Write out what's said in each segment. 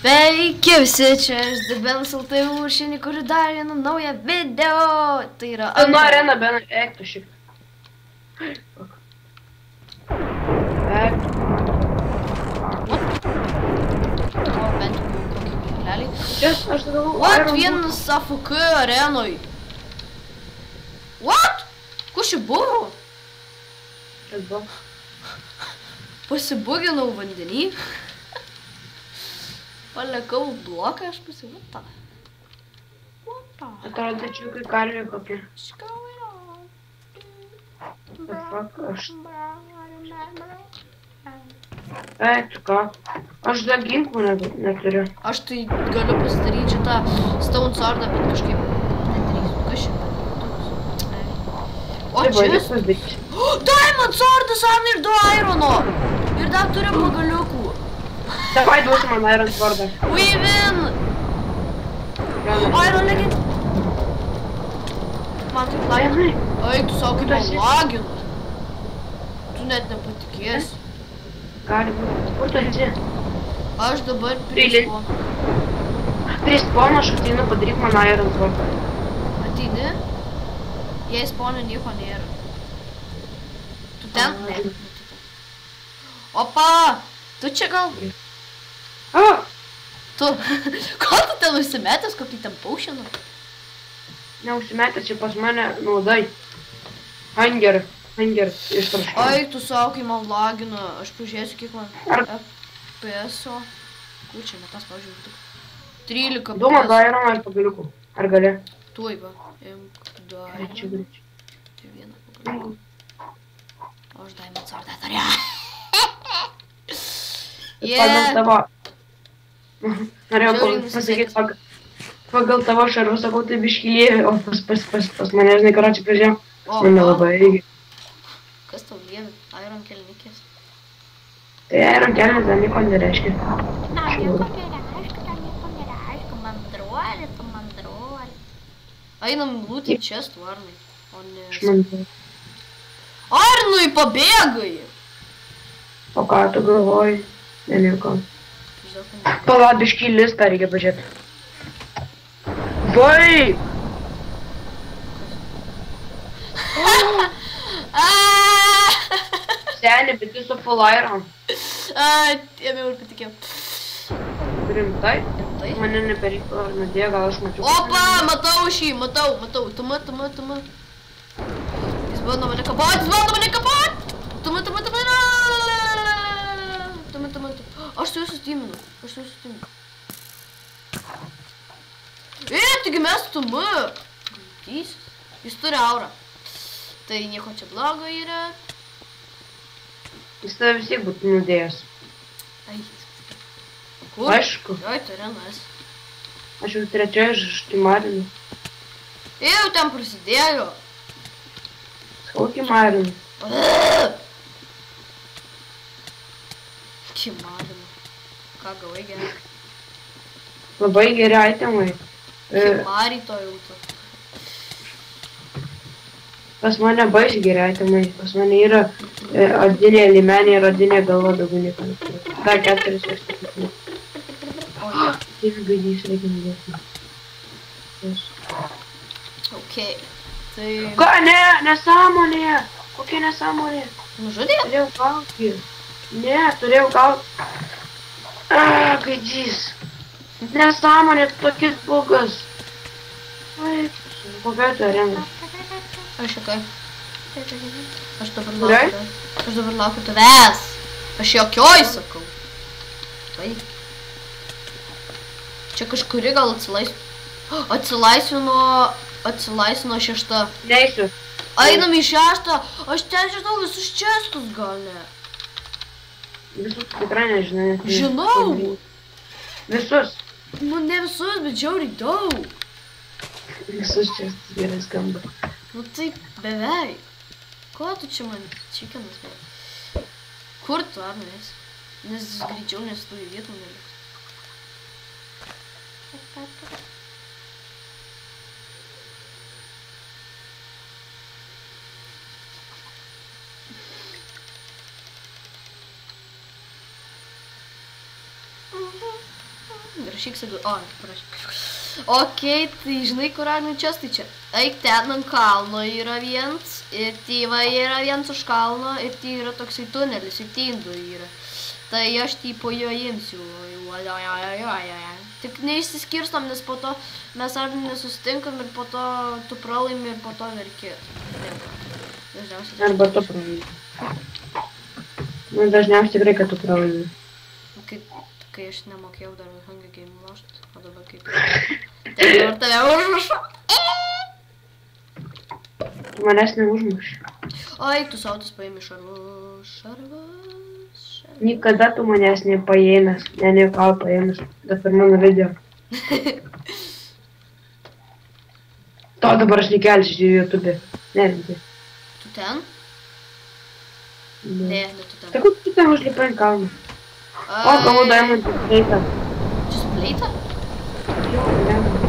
Sveiki visi, čia aš Dibens LT šiandien kuriu dar vieną naują video. Tai yra... Nu, arena, Ben, ektų šiek. O, bent jau kokį ginklelį. Čia, aš galvoju, What? Vienas AFK arenoj. What? Kur ši buvo? Čia buvo. Pasibuginau vandenį. Palekau bloką, aš pasivutą. Atrodo, čia kai karvė kokia. The fuck, aš... Tu ką? Aš dar ginklų neturiu. Aš tai galiu pasidaryti šitą Stone Swordą, bet kažkaip nedarysiu. Kas šitą? O čia... Diamond Swordas, Arna, ir 2 Irono! Ir dar turiu pagaliukų. Davai duosi man Iron Swordą. We win! Iron legend! Man taip lagina. Ai, tu savo kaip man lagina. Tu net nepatikėsi. Gali būti. Kur tu esi? Aš dabar prie spawno. Prie spawno aš ateinu padaryk man Iron Swordą. Ateini? Jei spawne nieko nėra. Tu ten? Ne. Opa! Tu čia gal? Tu, ko tu ten užsimetęs, kokį ten paušiną? Neužsimetęs čia pas mane naudai. Hunger ištraškau. Ai, tu savo, kai man lagina, aš pažiūrėsiu, kiek man FPS-o. Kur čia, metas, pažiūrėjau, 13 FPS. Du man Ironą ir pagaliukų. Ar gali? Tuoj, va. Imk Ironą. Tai vieną pagaliukų. O aš Diamond Swordą turiu. Pagal tavo... Norėjau pasakyti, pagal tavo šarvus, sakau, tai biškį, o pas mane, žinai, karočią pradžiam. Man nelabai. Kas tau lievi? Iron kelnikės? Tai Iron kelnis dar nieko nereiškia. Na, nieko nereiškia, mandruolė, tu mandruolė. Einam lūti čestų, Arnai, o ne... Aš mandruolė. Arnui, pabėgai! O ką tu galvoji? Ne, nieko. Pala, biškį listą reikia pažiūrėti. Vai! Seni, bet tu su full iron. Ėmiau ir patikėjau. Rimtai? Rimtai? Mane nebereiktų, ar nudėjo, gal aš mačiau. Opa, matau šį, matau. Tuma. Jis bando mane kapot, Tuma. Aš su juo sustiminu. Taigi mes Tuma. Jis turi aurą. Tai nieko čia blogo yra. Jis tave vis tiek būtų nudėjęs. Ai. Kur? Aišku. Oi, tai yra nas. Aš jau trečioje štimarinu. Jau ten prasidėjo. Kokį marinu? Kimarinu. Ką gavai gerai? Labai geri itemai. Kimarį to jau tu. Pas mane baisiai geri itemai. Pas mane yra odinė limenė ir odinė galva daugiau nieko neturiu. Dar 4 išsakyti. Ir gadys reikia nudėti. Okei. Tai... Ką? Ne, nesąmonė! Kokia nesąmonė? Nužudė? Turėjau gauti. Ne, turėjau gauti. Gadys. Nesąmonė, tokis bugas. Ai, kokia tu arena? Aš jokai. Aš dabar laukiu tavęs. Aš jokioj sakau. Tai. Čia kažkuri gal atsilaisvino 6. Neisiu. Einam į 6. Aš ten žinau visus čestus gal ne. Visus tikrai nežinai. Žinau. Visus. Nu ne visus, bet žiauriai daug. Visus čestus gerai skamba. Nu taip, beveik. Ko tu čia man čikenas vėl? Kur tu, ar nes? Nes greičiau, nes tu į vietų neliks. Rašyk sagu, parašyk. Okei, tai žinai, kur Arnai čestai čia? Eik ten ant kalno yra viens, ir tyva yra viens už kalno, ir tai yra toksai tunelis, ir tindu yra. Tai aš tipo jo imsiu. Tik neišsiskirstom, nes po to mes Arnai nesusitinkam ir po to tu pralaimi ir po to verki. Arba tu pralaimi. Nu, dažniausiai tikrai, kad tu pralaimi. Kai aš nemokėjau dar Hunger Game lošt, o dabar kaip... Tai dabar tave užmušu. Tu manęs neužmuši. Oi, tu sautus paimi šarvas. Nikada tu manęs nepaėmęs, nejuokauju paėmęs, bet per mano video. To dabar aš nekelsiu į YouTube. Nerimtai. Tu ten? Ne, tu ten. Tai kur tu ten užlipai ant kalno? O, galvo Diamond Plate. Just Plate?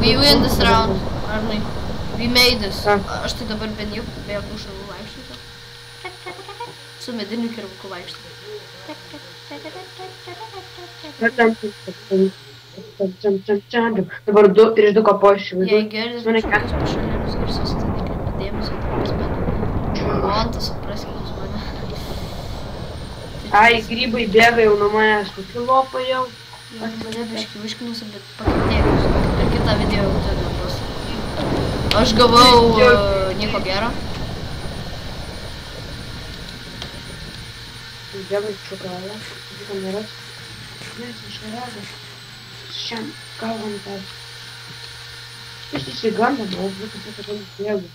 We win this round, Arnai. We made this. Aš tai dabar be jokių šarvų vaikščiu. Su mediniu kirvuku vaikščiu. Dabar prieš 2 kapošių. Jei girdės kažkokius pašalinius garsus, tai nekreipia dėmesio, tai pas mane. Montas supraskite mane. Ai, grybai bėga jau nuo manęs, kokie lopai jau. Mane biškai užkinusi, bet pakentėk, per kitą video jau tada bus. Aš gavau nieko gero. Bėgai šokolą, nieko nėra. Nes aš nerado. Šiam kalbam tą. Aš įsigandam, aš būtų sakau, bėgu.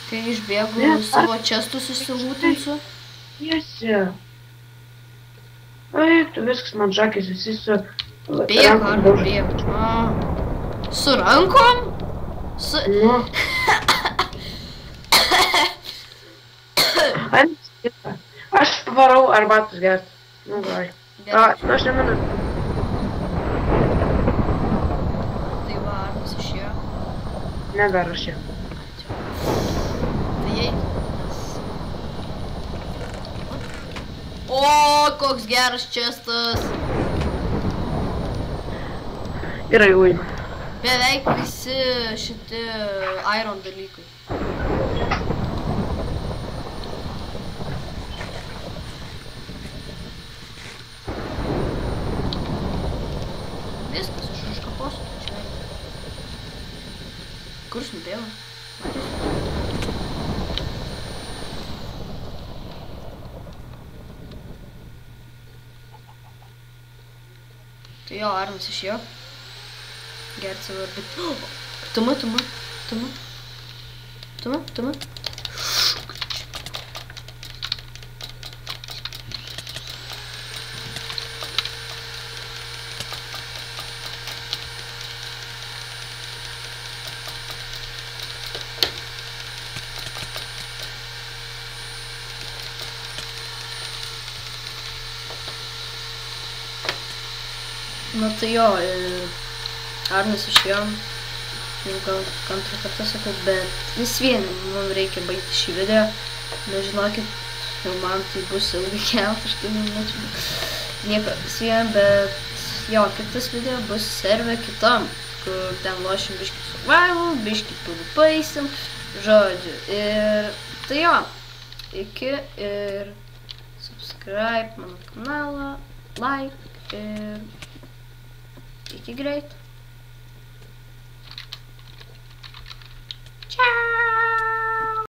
Kai išbėgu savo čestus susilūtinsiu. Tiesi. Ai, tu viskas man žakės, visi su... Bėg, arba bėg. Su rankom? Su... Nu. Aš varau arbatus gert. Nu, gerai. Aš neminu. Tai va, Arnas išėjo. Negar aš čia. Tai jei. O, koks geras čestas. Gerai, ui. Beveik visi šiti iron dalykai. Viskas, aš užkaposiu, tai čia. Kur aš nubėjau? Tai jo, Arnas išėjo. Gert savo arbit. Tuma. Na tai jo, Arnas išėjo, jau gal antrą kartą sakau, bet vis vien, man reikia baigti šį video, nes žinokit, jau man tai bus ilgai 40 minučių, nieko vis vien, bet jo, kitas video bus serve kitam, kur ten lošim biškį survival, biškį PvP'sim, žodžiu, ir tai jo, iki ir subscribe mano kanalą, like ir iki greit.